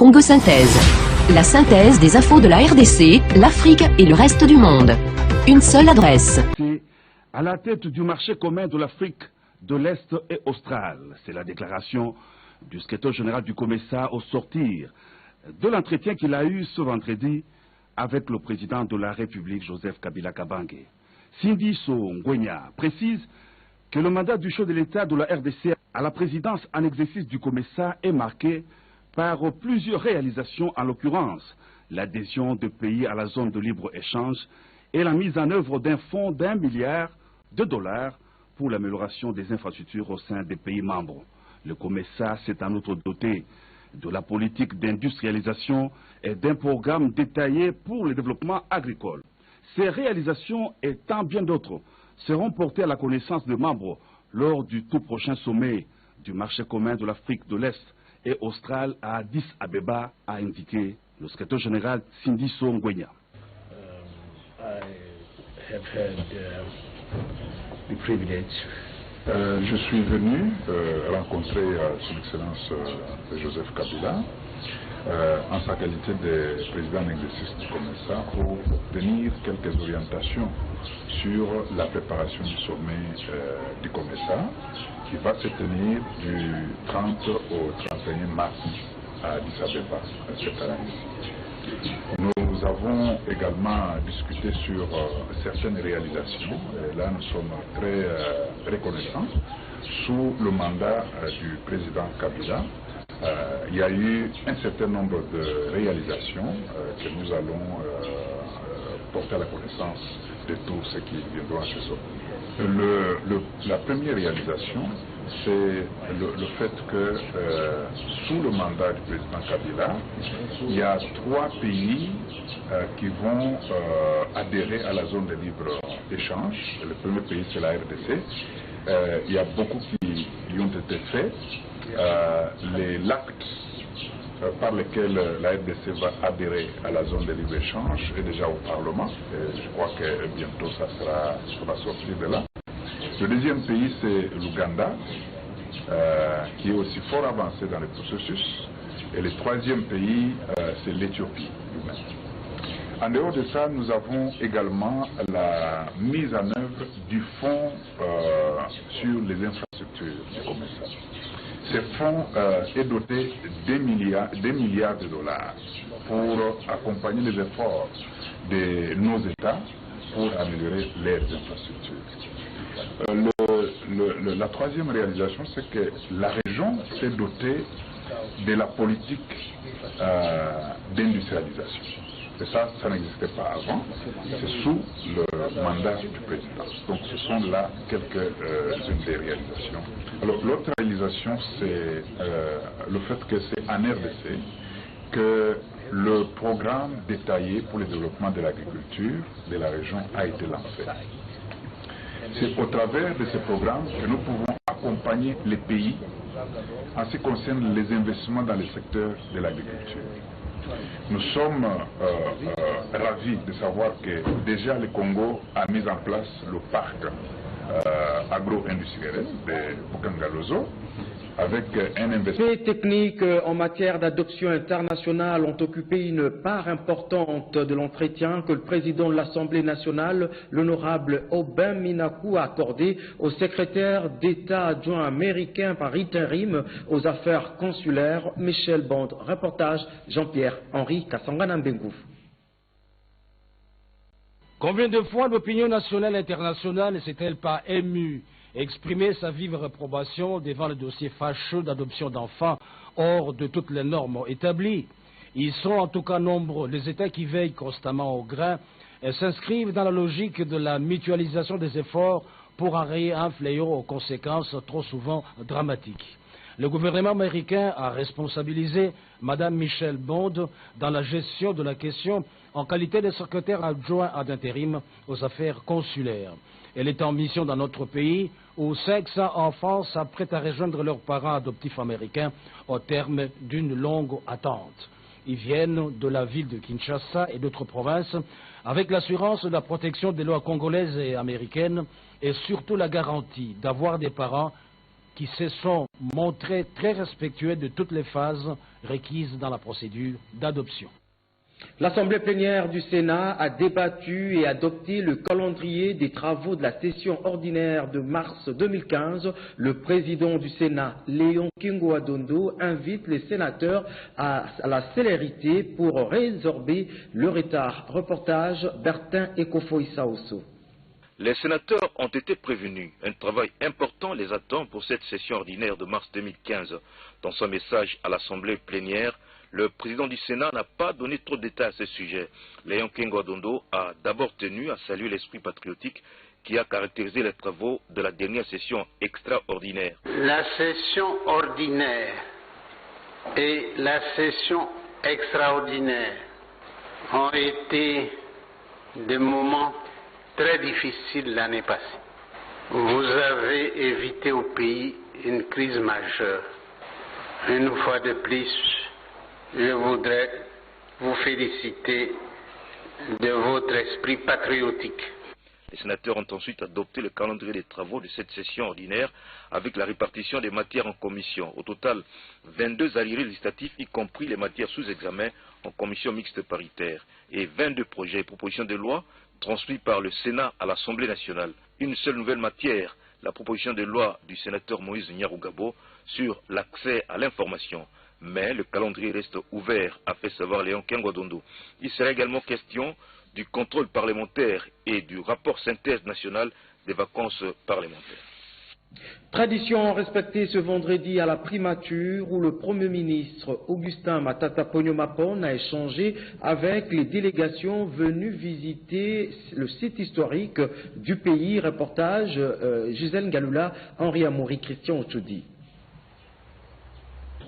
Congo Synthèse. La synthèse des infos de la RDC, l'Afrique et le reste du monde. Une seule adresse. À la tête du marché commun de l'Afrique de l'Est et australe. C'est la déclaration du secrétaire général du COMESA au sortir de l'entretien qu'il a eu ce vendredi avec le président de la République, Joseph Kabila Kabange. Sindiso Ngwenya précise que le mandat du chef de l'État de la RDC à la présidence en exercice du COMESA est marqué par plusieurs réalisations, en l'occurrence l'adhésion de pays à la zone de libre-échange et la mise en œuvre d'un fonds d'1 milliard de dollars pour l'amélioration des infrastructures au sein des pays membres. Le COMESA s'est en outre doté de la politique d'industrialisation et d'un programme détaillé pour le développement agricole. Ces réalisations et tant bien d'autres seront portées à la connaissance des membres lors du tout prochain sommet du marché commun de l'Afrique de l'Est et australe à Addis Abeba, a indiqué le secrétaire général Sindiso Ngwenya. Je suis venu rencontrer son Excellence Joseph Kabila en sa qualité de président en exercice du COMESA pour donner quelques orientations sur la préparation du sommet du COMESA qui va se tenir du 30 au 31 mars à Addis Abeba cette année. Nous avons également discuté sur certaines réalisations. Et là, nous sommes très reconnaissants. Sous le mandat du président Kabila, il y a eu un certain nombre de réalisations que nous allons porter à la connaissance de tous ceux qui viendront à ce sommet. La première réalisation, c'est le fait que sous le mandat du président Kabila, il y a 3 pays qui vont adhérer à la zone de libre-échange. Le premier pays, c'est la RDC. Il y a beaucoup qui ont été faits. L'acte par lequel la RDC va adhérer à la zone de libre-échange est déjà au Parlement. Je crois que bientôt ça va sortir de là. Le deuxième pays, c'est l'Ouganda, qui est aussi fort avancé dans le processus. Et le troisième pays, c'est l'Éthiopie lui-même. En dehors de ça, nous avons également la mise en œuvre du fonds sur les infrastructures du COMESA. Ce fonds est doté d'1 milliard de dollars pour accompagner les efforts de nos États pour améliorer leurs infrastructures. La troisième réalisation, c'est que la région s'est dotée de la politique d'industrialisation. Et ça n'existait pas avant, c'est sous le mandat du président. Donc ce sont là quelques-unes des réalisations. Alors l'autre réalisation, c'est le fait que c'est en RDC que le programme détaillé pour le développement de l'agriculture de la région a été lancé. C'est au travers de ce programme que nous pouvons accompagner les pays en ce qui concerne les investissements dans le secteur de l'agriculture. Nous sommes ravis de savoir que déjà le Congo a mis en place le parc agro-industriel de Bukangalozo avec un investissement. Les techniques en matière d'adoption internationale ont occupé une part importante de l'entretien que le président de l'Assemblée nationale, l'honorable Aubin Minaku, a accordé au secrétaire d'État adjoint américain par intérim aux affaires consulaires, Michel Bond. Reportage Jean-Pierre-Henri Kassanganambengou. Combien de fois l'opinion nationale et internationale ne s'est-elle pas émue, exprimer sa vive réprobation devant le dossier fâcheux d'adoption d'enfants hors de toutes les normes établies? Ils sont en tout cas nombreux les États qui veillent constamment au grain et s'inscrivent dans la logique de la mutualisation des efforts pour enrayer un fléau aux conséquences trop souvent dramatiques. Le gouvernement américain a responsabilisé Mme Michel Bond dans la gestion de la question en qualité de secrétaire adjoint ad intérim aux affaires consulaires. Elle est en mission dans notre pays où 500 enfants s'apprêtent à rejoindre leurs parents adoptifs américains au terme d'une longue attente. Ils viennent de la ville de Kinshasa et d'autres provinces avec l'assurance de la protection des lois congolaises et américaines et surtout la garantie d'avoir des parents qui se sont montrés très respectueux de toutes les phases requises dans la procédure d'adoption. L'Assemblée plénière du Sénat a débattu et adopté le calendrier des travaux de la session ordinaire de mars 2015. Le président du Sénat, Léon Kingo-Adondo, invite les sénateurs à la célérité pour résorber le retard. Reportage Bertin Ekofo-Issaoso. Les sénateurs ont été prévenus. Un travail important les attend pour cette session ordinaire de mars 2015. Dans son message à l'Assemblée plénière, le président du Sénat n'a pas donné trop de détails à ce sujet. Léon Kingo-Adondo a d'abord tenu à saluer l'esprit patriotique qui a caractérisé les travaux de la dernière session extraordinaire. La session ordinaire et la session extraordinaire ont été des moments très difficiles l'année passée. Vous avez évité au pays une crise majeure. Une fois de plus, je voudrais vous féliciter de votre esprit patriotique. Les sénateurs ont ensuite adopté le calendrier des travaux de cette session ordinaire avec la répartition des matières en commission. Au total, 22 alliés législatifs, y compris les matières sous examen en commission mixte paritaire, et 22 projets et propositions de loi transmis par le Sénat à l'Assemblée nationale. Une seule nouvelle matière, la proposition de loi du sénateur Moïse Nyarugabo sur l'accès à l'information. Mais le calendrier reste ouvert, a fait savoir Léon Kingo-Adondo. Il sera également question du contrôle parlementaire et du rapport synthèse national des vacances parlementaires. Tradition respectée ce vendredi à la primature où le Premier ministre Augustin Matata Ponyo-Mapon a échangé avec les délégations venues visiter le site historique du pays. Reportage Gisèle Ngaloula, Henri Amoury, Christian Ochoudi.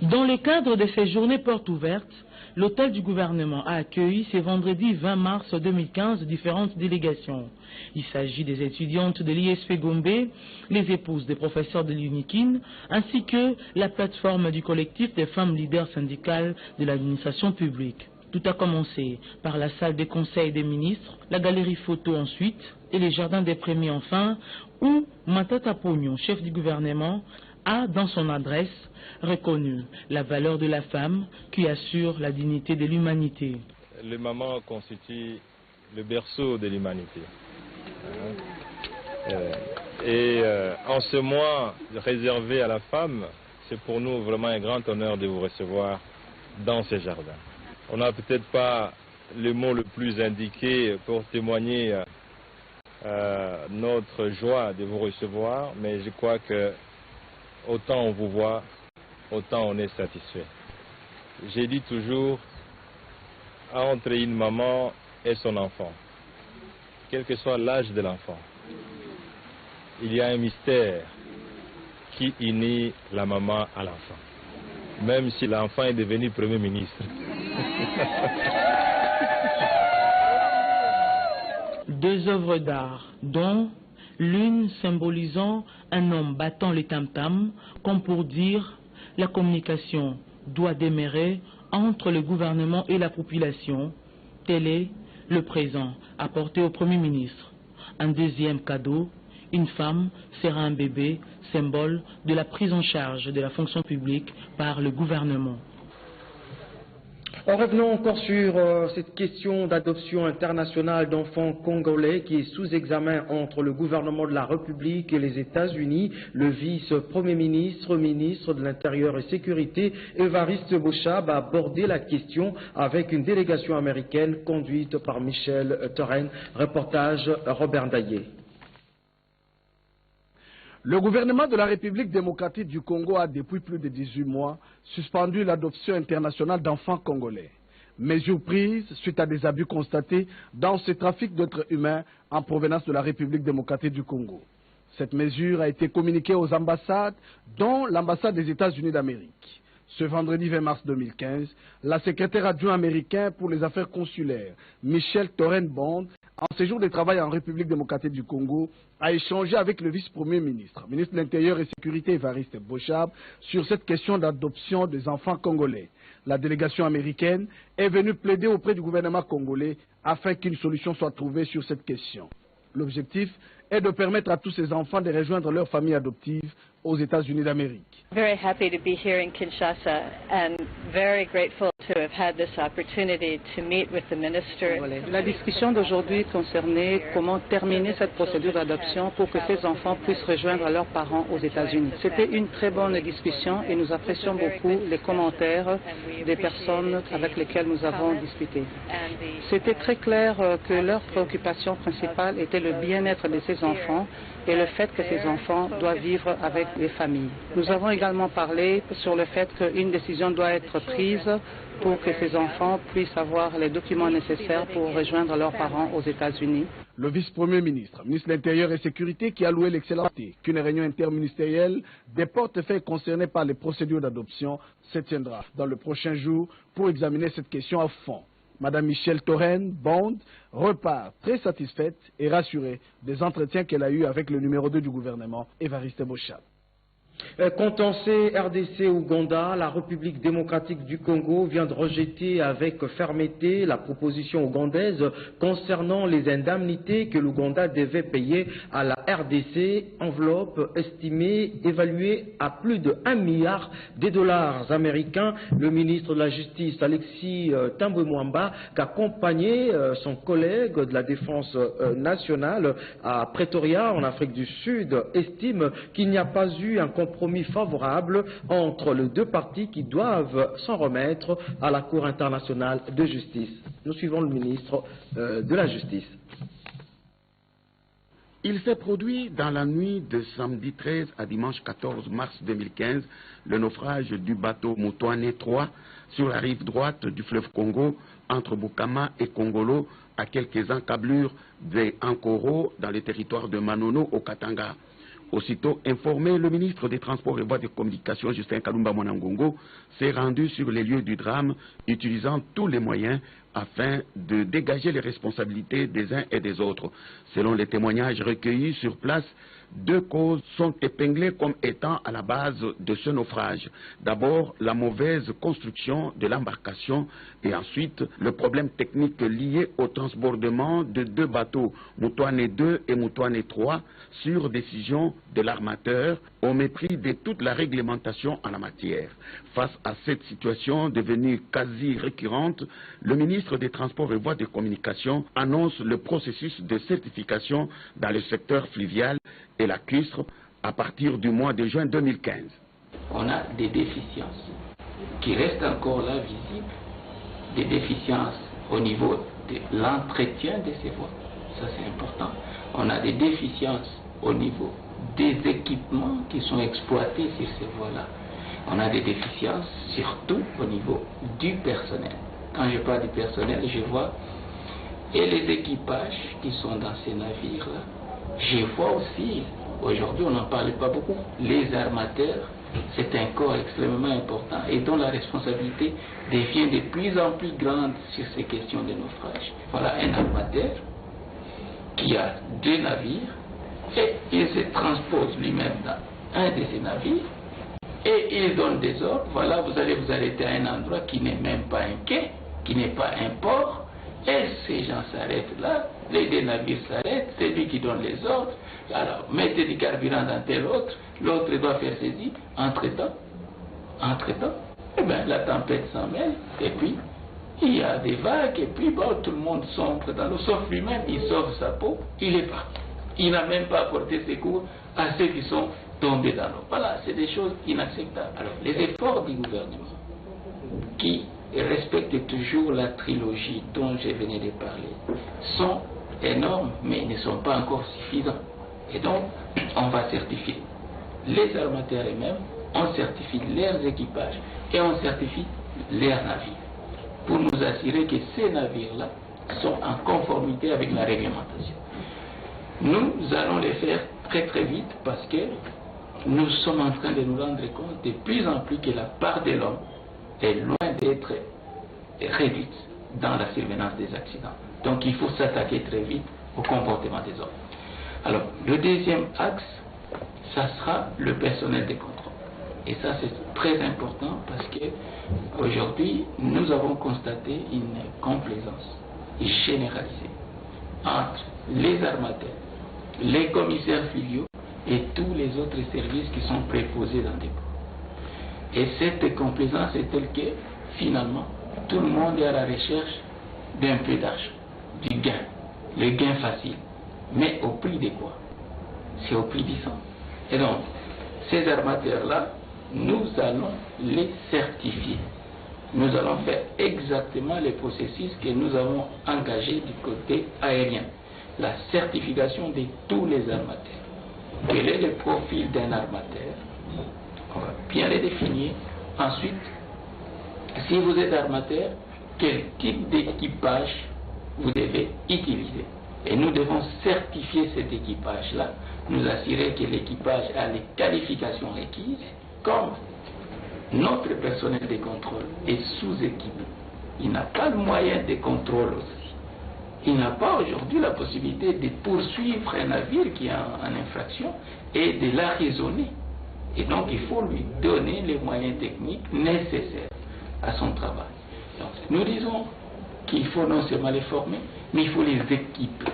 Dans le cadre de ces journées portes ouvertes, l'hôtel du gouvernement a accueilli ce vendredi 20 mars 2015 différentes délégations. Il s'agit des étudiantes de l'ISP Gombe, les épouses des professeurs de l'UNIKIN, ainsi que la plateforme du collectif des femmes leaders syndicales de l'administration publique. Tout a commencé par la salle des conseils des ministres, la galerie photo ensuite et les jardins des premiers enfin, où Matata Ponyo, chef du gouvernement, a, dans son adresse, reconnu la valeur de la femme qui assure la dignité de l'humanité. Le maman constitue le berceau de l'humanité. En ce mois réservé à la femme, c'est pour nous vraiment un grand honneur de vous recevoir dans ces jardins. On n'a peut-être pas le mot le plus indiqué pour témoigner notre joie de vous recevoir, mais je crois que autant on vous voit, autant on est satisfait. J'ai dit toujours, entre une maman et son enfant, quel que soit l'âge de l'enfant, il y a un mystère qui unit la maman à l'enfant, même si l'enfant est devenu Premier ministre. Deux œuvres d'art, dont l'une symbolisant un homme battant les tam-tams, comme pour dire la communication doit demeurer entre le gouvernement et la population. Tel est le présent apporté au Premier ministre. Un deuxième cadeau, une femme sera un bébé, symbole de la prise en charge de la fonction publique par le gouvernement. Revenons encore sur cette question d'adoption internationale d'enfants congolais qui est sous examen entre le gouvernement de la République et les États-Unis. Le vice-premier ministre, ministre de l'Intérieur et Sécurité, Évariste Boshab, a abordé la question avec une délégation américaine conduite par Michel Torren. Reportage Robert Daillé. Le gouvernement de la République démocratique du Congo a depuis plus de 18 mois suspendu l'adoption internationale d'enfants congolais. Mesure prise suite à des abus constatés dans ce trafic d'êtres humains en provenance de la République démocratique du Congo. Cette mesure a été communiquée aux ambassades, dont l'ambassade des États-Unis d'Amérique. Ce vendredi 20 mars 2015, la secrétaire adjointe américaine pour les affaires consulaires, Michel Torren Bond, en séjour de travail en République démocratique du Congo, a échangé avec le vice-premier ministre, ministre de l'Intérieur et Sécurité Évariste Boshab, sur cette question d'adoption des enfants congolais. La délégation américaine est venue plaider auprès du gouvernement congolais afin qu'une solution soit trouvée sur cette question. L'objectif est de permettre à tous ces enfants de rejoindre leur famille adoptive aux États-Unis d'Amérique. Very happy to be here in Kinshasa and very grateful to have had this opportunity to meet with the minister. La discussion d'aujourd'hui concernait comment terminer cette procédure d'adoption pour que ces enfants puissent rejoindre leurs parents aux États-Unis. C'était une très bonne discussion et nous apprécions beaucoup les commentaires des personnes avec lesquelles nous avons discuté. C'était très clair que leur préoccupation principale était le bien-être de ces enfants et le fait que ces enfants doivent vivre avec les familles. Nous avons également parlé sur le fait qu'une décision doit être prise pour que ces enfants puissent avoir les documents nécessaires pour rejoindre leurs parents aux États-Unis. Le vice-premier ministre, ministre de l'Intérieur et Sécurité, qui a loué l'excellente qu'une réunion interministérielle des portefeuilles concernés par les procédures d'adoption se tiendra dans le prochain jour pour examiner cette question à fond. Madame Michelle Torren Bond repart très satisfaite et rassurée des entretiens qu'elle a eus avec le numéro 2 du gouvernement, Évariste Bochab. Contentieux RDC-Ouganda, la République démocratique du Congo vient de rejeter avec fermeté la proposition ougandaise concernant les indemnités que l'Ouganda devait payer à la RDC, enveloppe estimée, évaluée à plus de 1 milliard de dollars américains. Le ministre de la Justice, Alexis Tambwe-Mwamba, qui a accompagné son collègue de la Défense nationale à Pretoria, en Afrique du Sud, estime qu'il n'y a pas eu un compromis favorable entre les deux parties qui doivent s'en remettre à la Cour internationale de justice. Nous suivons le ministre de la Justice. Il s'est produit dans la nuit de samedi 13 à dimanche 14 mars 2015 le naufrage du bateau Mutoane 3 sur la rive droite du fleuve Congo entre Bukama et Kongolo à quelques encablures de Ankoro dans le territoire de Manono au Katanga. Aussitôt informé, le ministre des Transports et Voies de Communication, Justin Kalumba Mwanangongo, s'est rendu sur les lieux du drame, utilisant tous les moyens afin de dégager les responsabilités des uns et des autres. Selon les témoignages recueillis sur place, 2 causes sont épinglées comme étant à la base de ce naufrage. D'abord, la mauvaise construction de l'embarcation et ensuite le problème technique lié au transbordement de 2 bateaux, Mutoane 2 et Mutoane 3, sur décision de l'armateur, au mépris de toute la réglementation en la matière. Face à cette situation devenue quasi récurrente, le ministre des Transports et Voies de Communication annonce le processus de certification dans le secteur fluvial et lacustre à partir du mois de juin 2015. On a des déficiences qui restent encore là visibles, des déficiences au niveau de l'entretien de ces voies, ça c'est important. On a des déficiences au niveau des équipements qui sont exploités sur ces voies-là. On a des déficiences surtout au niveau du personnel. Quand je parle du personnel, je vois et les équipages qui sont dans ces navires-là. Je vois aussi, aujourd'hui on n'en parle pas beaucoup, les armateurs, c'est un corps extrêmement important et dont la responsabilité devient de plus en plus grande sur ces questions de naufrage. Voilà un armateur qui a 2 navires et il se transpose lui-même dans un de ces navires et il donne des ordres. Voilà, vous allez vous arrêter à un endroit qui n'est même pas un quai, qui n'est pas un port, et ces gens s'arrêtent là, les 2 navires s'arrêtent, c'est lui qui donne les ordres. Alors, mettez du carburant dans tel autre, l'autre doit faire saisir. Entre-temps, eh bien, la tempête s'en mêle, et puis il y a des vagues, et puis bon, tout le monde sombre dans l'eau, sauf lui-même, il sauve sa peau, il est parti. Il n'a même pas apporté secours à ceux qui sont tombés dans l'eau. Voilà, c'est des choses inacceptables. Alors, les efforts du gouvernement, qui respectent toujours la trilogie dont je venais de parler, sont énormes, mais ne sont pas encore suffisants. Et donc, on va certifier les armateurs eux-mêmes, on certifie leurs équipages et on certifie leurs navires pour nous assurer que ces navires-là sont en conformité avec la réglementation. Nous allons les faire très très vite parce que nous sommes en train de nous rendre compte de plus en plus que la part de l'homme est loin d'être réduite dans la surveillance des accidents. Donc il faut s'attaquer très vite au comportement des hommes. Alors le deuxième axe, ça sera le personnel de contrôle. Et ça c'est très important parce que aujourd'hui nous avons constaté une complaisance généralisée entre les armateurs, les commissaires filiaux et tous les autres services qui sont préposés dans des ports. Et cette complaisance est telle que, finalement, tout le monde est à la recherche d'un peu d'argent, du gain, le gain facile. Mais au prix de quoi? C'est au prix du sang. Et donc, ces armateurs-là, nous allons les certifier. Nous allons faire exactement les processus que nous avons engagés du côté aérien. La certification de tous les armateurs. Quel est le profil d'un armateur? On va bien les définir. Ensuite, si vous êtes armateur, quel type d'équipage vous devez utiliser? Et nous devons certifier cet équipage-là, nous assurer que l'équipage a les qualifications requises, comme notre personnel de contrôle est sous-équipé. Il n'a pas le moyen de contrôle aussi. Il n'a pas aujourd'hui la possibilité de poursuivre un navire qui est en infraction et de l'arraisonner. Et donc il faut lui donner les moyens techniques nécessaires à son travail. Donc, nous disons qu'il faut non seulement les former, mais il faut les équiper.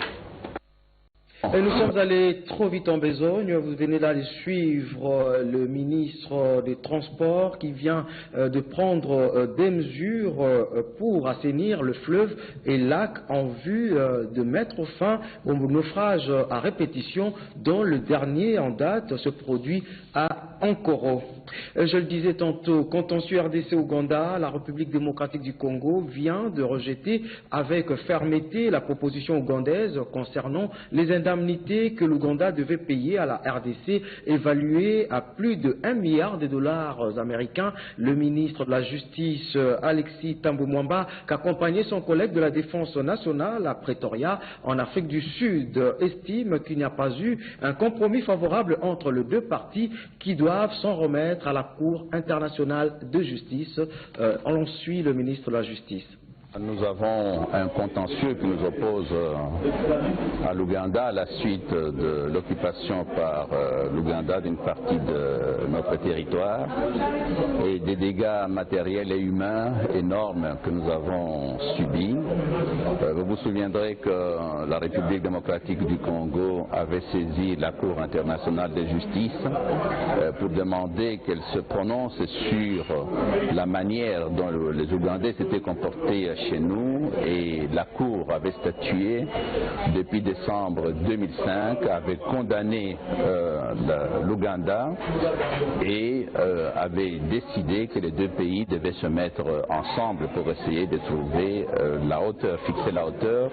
Et nous sommes allés trop vite en besogne. Vous venez là de suivre le ministre des Transports qui vient de prendre des mesures pour assainir le fleuve et lac en vue de mettre fin au naufrage à répétition dont le dernier en date se produit à Ankoro. Je le disais tantôt, contentieux RDC-Ouganda, la République démocratique du Congo vient de rejeter avec fermeté la proposition ougandaise concernant les indemnités que l'Ouganda devait payer à la RDC, évaluées à plus de 1 milliard de dollars américains. Le ministre de la Justice, Alexis Thambwe Mwamba, qui accompagnait son collègue de la Défense nationale à Pretoria, en Afrique du Sud, estime qu'il n'y a pas eu un compromis favorable entre les deux parties qui doivent s'en remettre à la Cour internationale de justice. On suit le ministre de la Justice. Nous avons un contentieux qui nous oppose à l'Ouganda à la suite de l'occupation par l'Ouganda d'une partie de notre territoire et des dégâts matériels et humains énormes que nous avons subis. Vous vous souviendrez que la République démocratique du Congo avait saisi la Cour internationale de justice pour demander qu'elle se prononce sur la manière dont les Ougandais s'étaient comportés chez nous, et la Cour avait statué depuis décembre 2005, avait condamné l'Ouganda et avait décidé que les deux pays devaient se mettre ensemble pour essayer de trouver la hauteur, fixer la hauteur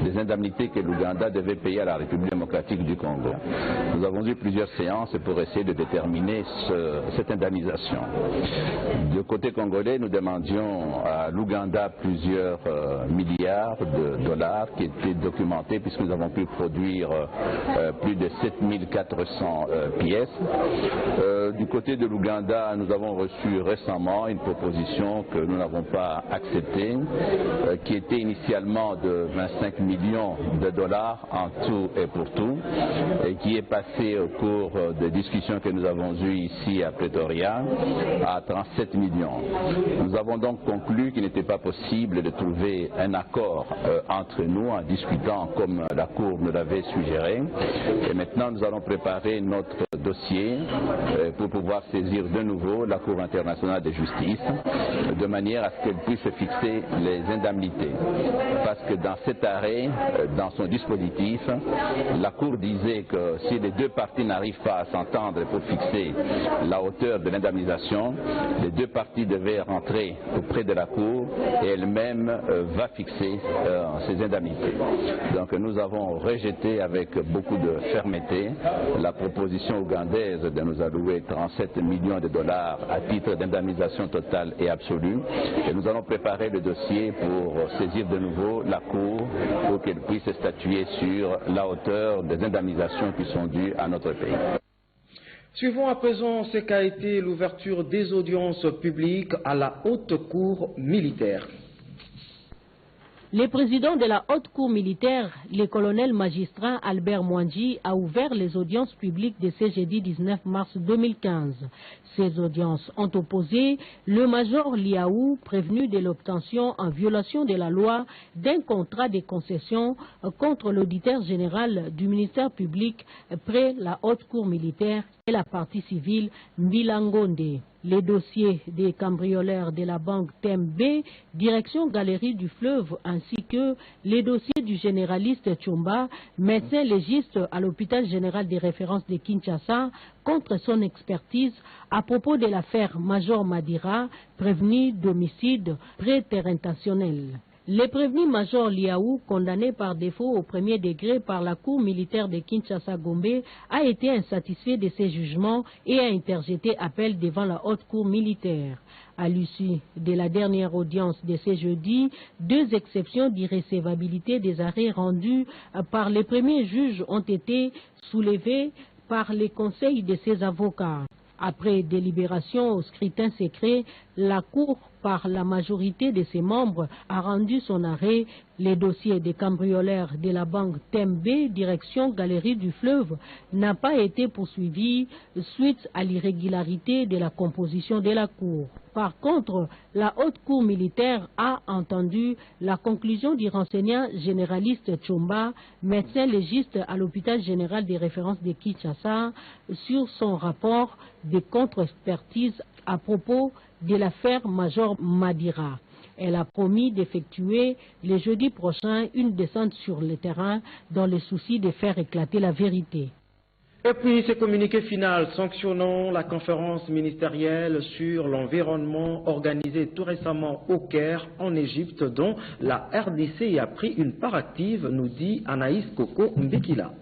des indemnités que l'Ouganda devait payer à la République démocratique du Congo. Nous avons eu plusieurs séances pour essayer de déterminer cette indemnisation. Du côté congolais, nous demandions à l'Ouganda plusieurs milliards de dollars qui étaient documentés puisque nous avons pu produire plus de 7400 pièces. Du côté de l'Ouganda, nous avons reçu récemment une proposition que nous n'avons pas acceptée, qui était initialement de 25 millions de dollars en tout et pour tout, et qui est passée au cours des discussions que nous avons eues ici à Pretoria à 37 millions. Nous avons donc conclu qu'il n'était pas possible de trouver un accord entre nous en discutant comme la Cour nous l'avait suggéré. Et maintenant, nous allons préparer notre dossier pour pouvoir saisir de nouveau la Cour internationale de justice de manière à ce qu'elle puisse fixer les indemnités. Parce que dans cet arrêt, dans son dispositif, la Cour disait que si les deux parties n'arrivent pas à s'entendre pour fixer la hauteur de l'indemnisation, les deux parties devaient rentrer auprès de la Cour et elle-même va fixer ces indemnités. Donc nous avons rejeté avec beaucoup de fermeté la proposition ougandaise de nous allouer 37 millions de dollars à titre d'indemnisation totale et absolue, et nous allons préparer le dossier pour saisir de nouveau la Cour pour qu'elle puisse statuer sur la hauteur des indemnisations qui sont dues à notre pays. Suivons à présent ce qu'a été l'ouverture des audiences publiques à la Haute Cour militaire. Le président de la haute cour militaire, le colonel magistrat Albert Mwangi, a ouvert les audiences publiques de ce jeudi 19 mars 2015. Ces audiences ont opposé le major Liaou, prévenu de l'obtention en violation de la loi d'un contrat de concession contre l'auditeur général du ministère public près la haute cour militaire et la partie civile Mbilangonde. Les dossiers des cambrioleurs de la banque TMB, direction Galerie du Fleuve, ainsi que les dossiers du généraliste Tchomba, médecin légiste à l'hôpital général des références de Kinshasa, contre son expertise à propos de l'affaire Major Madira, prévenu d'homicide préterintentionnel. Le prévenu Major Liaou, condamné par défaut au premier degré par la Cour militaire de Kinshasa-Gombe, a été insatisfait de ses jugements et a interjeté appel devant la haute cour militaire. À l'issue de la dernière audience de ce jeudi, 2 exceptions d'irrécevabilité des arrêts rendus par les premiers juges ont été soulevées par les conseils de ses avocats. Après délibération au scrutin secret, la Cour, par la majorité de ses membres, a rendu son arrêt. Les dossiers des cambrioleurs de la banque TMB, direction Galerie du Fleuve, n'a pas été poursuivi suite à l'irrégularité de la composition de la Cour. Par contre, la haute cour militaire a entendu la conclusion du renseignant généraliste Tchomba, médecin légiste à l'hôpital général des références de Kinshasa, sur son rapport de contre-expertise à propos de l'affaire Major Madira. Elle a promis d'effectuer le jeudi prochain une descente sur le terrain dans le souci de faire éclater la vérité. Et puis, ce communiqué final sanctionnant la conférence ministérielle sur l'environnement organisée tout récemment au Caire, en Égypte, dont la RDC a pris une part active, nous dit Anaïs Koko Mbekila.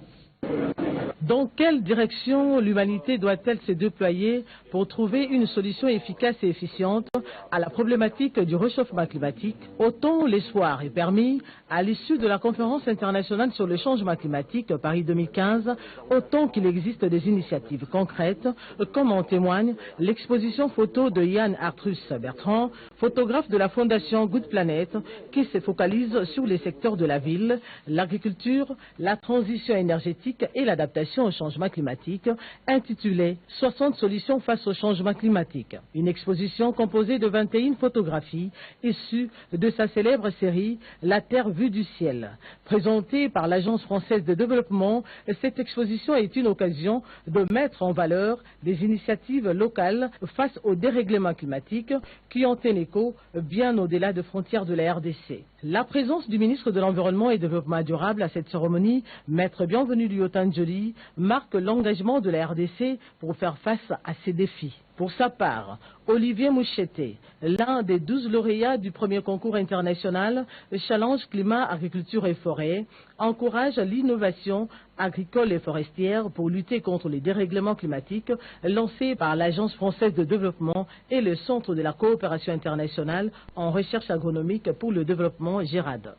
Dans quelle direction l'humanité doit-elle se déployer pour trouver une solution efficace et efficiente à la problématique du réchauffement climatique? Autant l'espoir est permis à l'issue de la conférence internationale sur le changement climatique Paris 2015, autant qu'il existe des initiatives concrètes, comme en témoigne l'exposition photo de Yann Arthus Bertrand, photographe de la fondation Good Planet, qui se focalise sur les secteurs de la ville, l'agriculture, la transition énergétique et l'adaptation au changement climatique, intitulée 60 solutions face au changement climatique. Une exposition composée de 21 photographies issues de sa célèbre série La Terre vue du ciel. Présentée par l'Agence française de développement, cette exposition est une occasion de mettre en valeur des initiatives locales face au dérèglement climatique qui ont un écho bien au-delà des frontières de la RDC. La présence du ministre de l'Environnement et du Développement durable à cette cérémonie, Maître Bienvenu Lyotan-Djoli, marque l'engagement de la RDC pour faire face à ces défis. Pour sa part, Olivier Moucheté, l'un des 12 lauréats du premier concours international Challenge Climat, Agriculture et Forêt, encourage l'innovation agricole et forestière pour lutter contre les dérèglements climatiques lancé par l'Agence française de développement et le Centre de la coopération internationale en recherche agronomique pour le développement GERAD.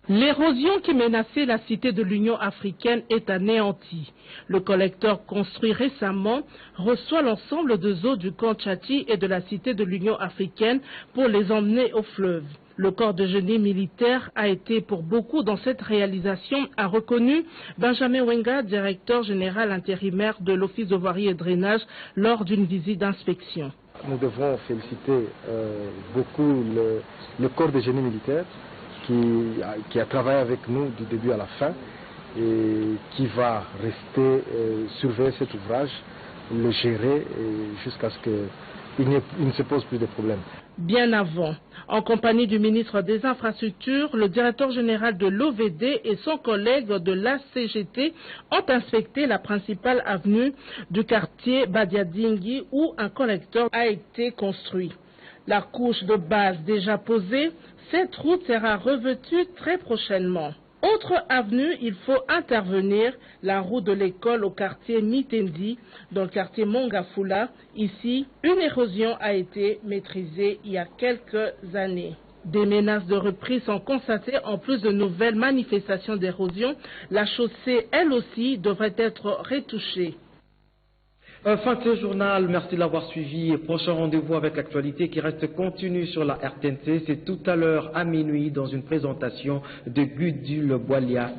L'érosion qui menaçait la cité de l'Union africaine est anéantie. Le collecteur construit récemment reçoit l'ensemble des eaux du camp Tchati et de la cité de l'Union africaine pour les emmener au fleuve. Le corps de génie militaire a été pour beaucoup dans cette réalisation, a reconnu Benjamin Wenga, directeur général intérimaire de l'Office de voirie et drainage, lors d'une visite d'inspection. Nous devons féliciter beaucoup le corps de génie militaire qui a travaillé avec nous du début à la fin et qui va rester surveiller cet ouvrage, le gérer jusqu'à ce qu'il ne se pose plus de problèmes. Bien avant, en compagnie du ministre des Infrastructures, le directeur général de l'OVD et son collègue de l'ACGT ont inspecté la principale avenue du quartier Badiadingi où un collecteur a été construit. La couche de base déjà posée, cette route sera revêtue très prochainement. Autre avenue, il faut intervenir, la route de l'école au quartier Mitendi, dans le quartier Mongafula. Ici, une érosion a été maîtrisée il y a quelques années. Des menaces de reprise sont constatées en plus de nouvelles manifestations d'érosion. La chaussée, elle aussi, devrait être retouchée. Fin de ce journal, merci de l'avoir suivi. Prochain rendez-vous avec l'actualité qui reste continue sur la RTNC. C'est tout à l'heure à minuit dans une présentation de Gudule Boilia.